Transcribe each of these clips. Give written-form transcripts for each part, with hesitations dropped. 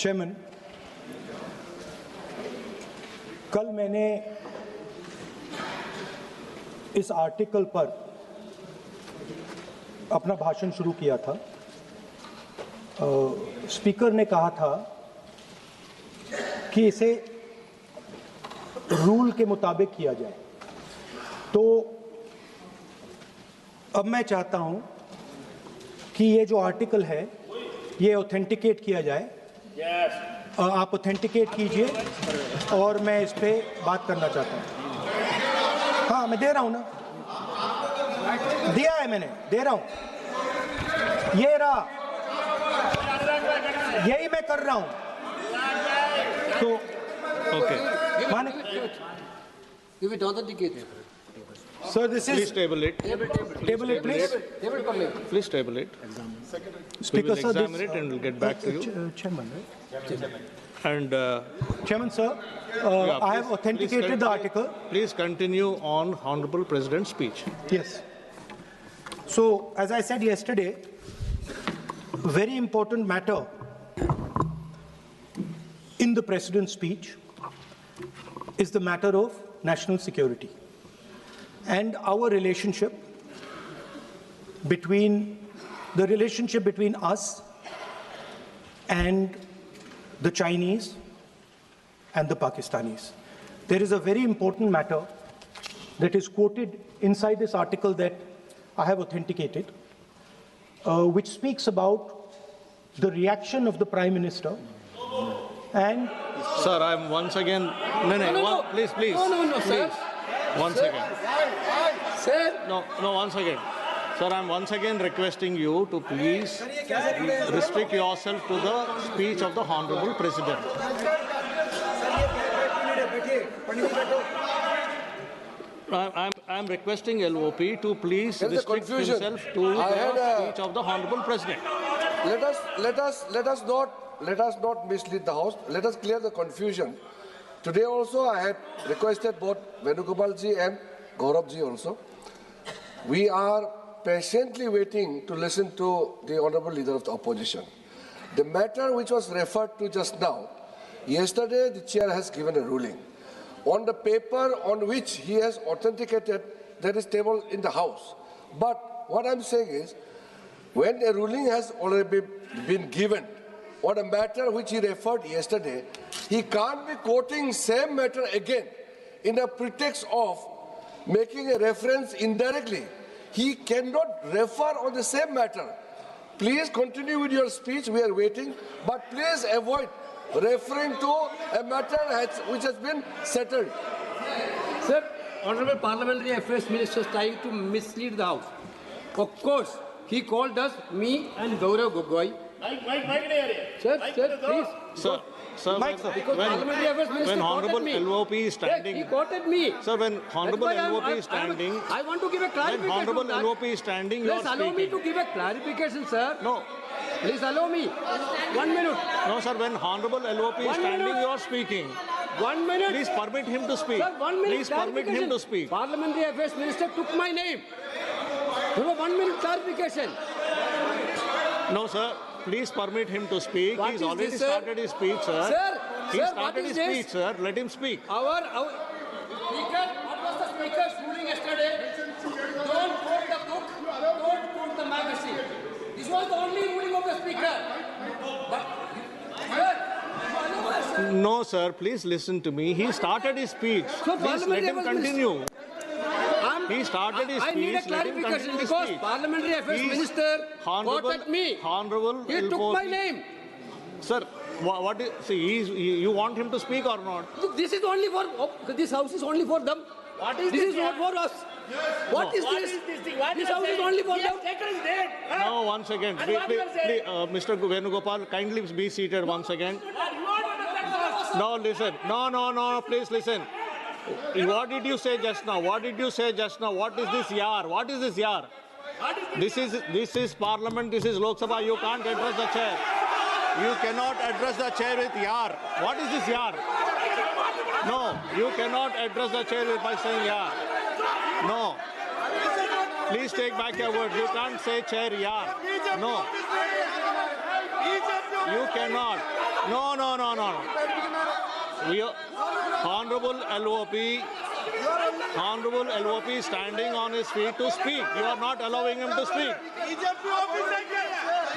Chairman, कल मैंने इस आर्टिकल पर अपना भाषण शुरू किया था। स्पीकर ने कहा था कि इसे रूल के मुताबिक किया जाए, तो अब मैं चाहता हूं कि ये जो आर्टिकल है ये ऑथेंटिकेट किया जाए। आप ऑथेंटिकेट कीजिए और मैं इस पे बात करना चाहता हूं। हाँ, मैं दे रहा हूं ना, दिया है मैंने, दे रहा हूं, ये रहा, यही मैं कर रहा हूं। तो ओके, माने Give it authenticated. Sir, this is Please table it. table it, please. Please table it. We Speaker will sir, examine it and we'll get back to you. Chairman, right? And Chairman sir, yeah, I have please authenticated the article. Please continue on Honorable President's speech. Yes. So, as I said yesterday, very important matter in the President's speech is the matter of national security and our relationship between us and the Chinese and the Pakistanis. There is a very important matter that is quoted inside this article that I have authenticated, which speaks about the reaction of the Prime Minister and... Sir, I'm once again... No. Please. No, sir. One second. Sir. No, one second. Sir, I'm once again requesting you to please restrict yourself to the speech of the Honorable President. I'm requesting LOP to please restrict himself to the speech of the Honorable President. Let us not mislead the House. Let us clear the confusion. Today also I had requested both Venugopalji and Gauravji also. We are patiently waiting to listen to the Honorable Leader of the Opposition. The matter which was referred to just now, yesterday the Chair has given a ruling. On the paper on which he has authenticated, that is tabled in the House. But what I'm saying is, when a ruling has already been given on a matter which he referred yesterday, he can't be quoting same matter again in a pretext of making a reference indirectly. He cannot refer on the same matter. Please continue with your speech, we are waiting, but please avoid referring to a matter which has been settled. Sir, Honorable Parliamentary Affairs Minister is trying to mislead the House. Of course, he called us, me and Gaurav Gogoi. Sir, please. Sir, when Honorable LOP is standing... Yes, he quoted me. Sir, when Honorable LOP is standing... I want to give a clarification. When Honorable LOP is standing, you are speaking. Please allow me to give a clarification, sir. No. Please allow me. 1 minute. No, sir, when Honorable LOP is standing, you are speaking. 1 minute. Please permit him to speak. Sir, 1 minute. Please permit him to speak. Parliamentary Affairs Minister took my name. Give a 1 minute clarification. No, sir. Please permit him to speak. He's already started his speech, sir. He started his speech, sir. Let him speak. Our Speaker, what was the Speaker's ruling yesterday? Don't quote the book, don't quote the magazine. This was the only ruling of the Speaker. But, sir, No, sir. Please listen to me. He started his speech. So please let him continue. He started his speech. I need a clarification because Parliamentary Affairs Minister quoted me. Honorable, he took my name. Sir, what is, see, you want him to speak or not? This is only for, this House is only for them. What is this? This is not for us. What is this? this thing? What This you are House is saying? only for He them. has taken his name. Huh? No, once again. And what you are saying? Mr. Venugopal, kindly be seated once again. No, listen. No, please listen. What did you say just now? What did you say just now? What is this yar? What is this yar? This is Parliament. This is Lok Sabha. You can't address the chair. You cannot address the chair with yar. What is this yar? No, you cannot address the chair by saying yar. No. Please take back your word. You can't say chair yar. No. You cannot. No, no, no, no. Honorable LOP is standing on his feet to speak. You are not allowing him to speak.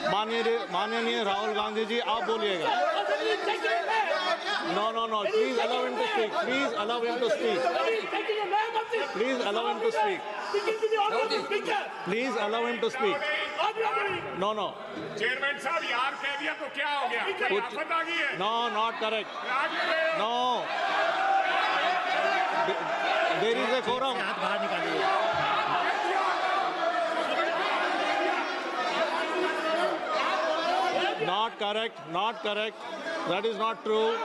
माननीय राहुल गांधी जी, आप बोलिएगा. No, no, no. Please allow him to speak. Please allow him to speak. Please allow him to speak. Please allow him to speak. No, no. Chairman साहब यार कह दिया तो क्या हो गया? कोई आफत आ गई है? No, not correct. No. There is a quorum. Not correct. Not correct. That is not true.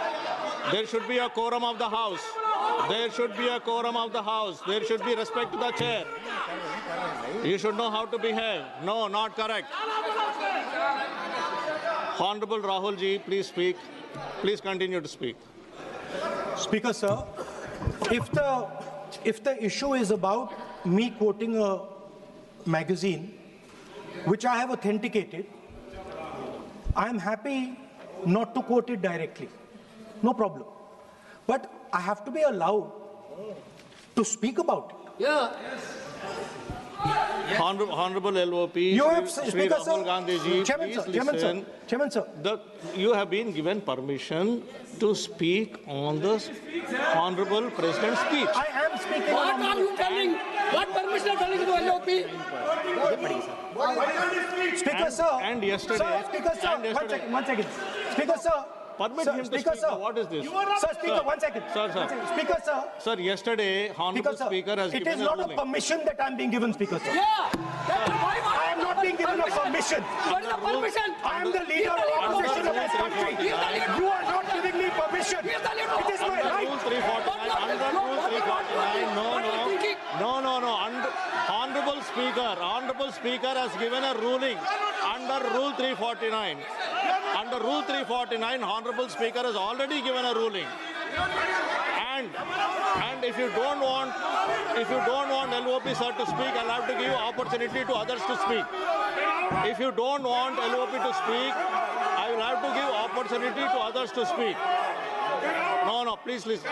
There should be a quorum of the House. There should be a quorum of the House. There should be respect to the chair. You should know how to behave. No, not correct. Honorable Rahul ji, please speak. Please continue to speak. Speaker, sir, if the issue is about me quoting a magazine, which I have authenticated, I am happy not to quote it directly. No problem. But I have to be allowed to speak about it. Yeah. Honorable LOP, You have, Shri Speaker, Rahul sir. Gandhi ji, Chairman, please sir. Chairman, sir. listen. Chairman, sir. You have been given permission to speak on the Honorable President's speech. I am speaking What on are you telling? What permission are telling to LOP? Speaker, sir. and yesterday- Sir, Speaker, sir. and yesterday- One second. Speaker, sir. Permit Sir, him to Speaker, speak. sir. What is this? Sir, Speaker, Sir. 1 second. Sir, sir. 1 second. Speaker, sir. Sir, yesterday, Honorable Speaker, sir. Speaker has It is given a not a ruling. permission that I am being given, Speaker, sir. Yeah. I am not being given a permission. What is the permission? I am the leader of opposition of this country. You are not giving me permission. He is the leader. It is my Under right. Rule 349, under Rule 349, no. Honorable Speaker has given a ruling under Rule 349. Under Rule 349, Honorable Speaker has already given a ruling. And if you don't want LOP sir to speak, I'll have to give opportunity to others to speak. If you don't want LOP to speak, I will have to give opportunity to others to speak. No, please listen.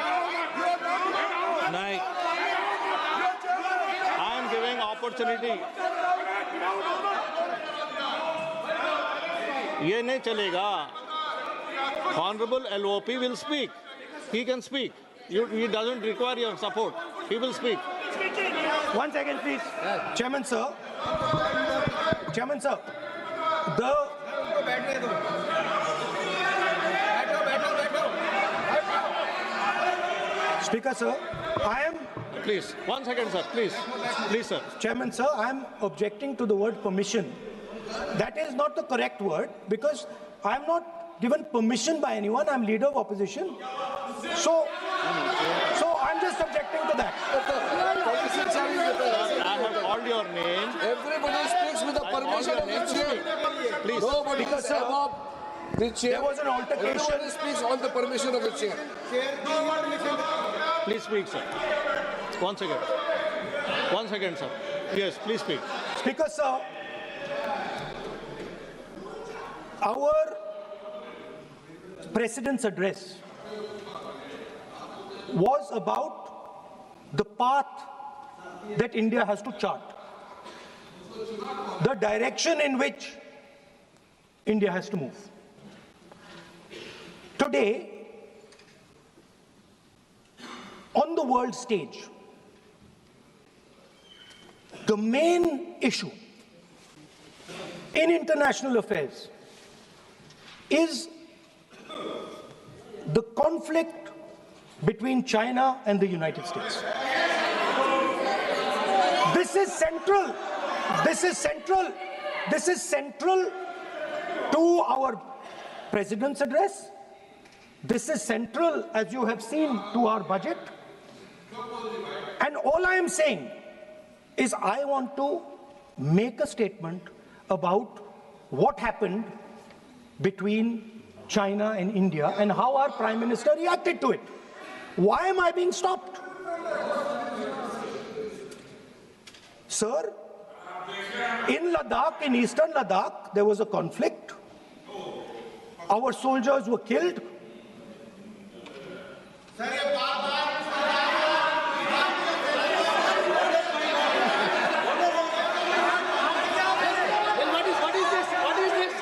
I am giving opportunity. ये नहीं चलेगा. Honorable LOP will speak. He can speak. He doesn't require your support. He will speak. 1 second, please. Chairman, sir. Chairman, sir. Speaker, sir. I am, Please, 1 second, sir. Please, sir. Chairman, sir, I am objecting to the word permission. That is not the correct word because I am not given permission by anyone. I am leader of opposition. So I'm just objecting to that. Politicians are in the- I have called your name. Everybody speaks with the permission of the chair. Please. Nobody Because, is sir, above the chair. there was an altercation. Everybody speaks on the permission of the chair. Please speak, sir. 1 second. 1 second, sir. Yes, please speak. Speaker, sir, our President's address was about the path that India has to chart, the direction in which India has to move. Today, on the world stage, the main issue in international affairs is the conflict between China and the United States. This is central. This is central. This is central to our President's address. This is central, as you have seen, to our budget. And all I am saying is I want to make a statement about what happened between China and India and how our Prime Minister reacted to it. Why am I being stopped? Sir, in Ladakh, in eastern Ladakh, there was a conflict. our soldiers were killed. Then what is this? What is this?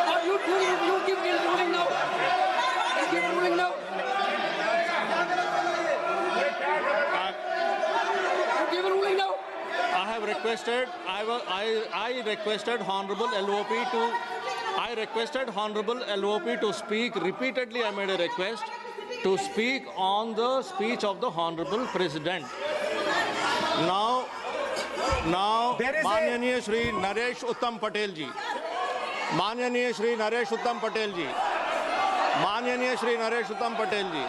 What you do? You give ruling now. You give ruling now. You give a ruling now. I have requested, I requested Honorable LOP to, I requested Honorable LOP to speak. Repeatedly I made a request to speak on the speech of the Honorable President. Now, There is a- Manyaniya Shri Naresh Uttam Patel ji. Manyaniya Shri Naresh Uttam Patel ji. Manyaniya Shri Naresh Uttam Patel ji.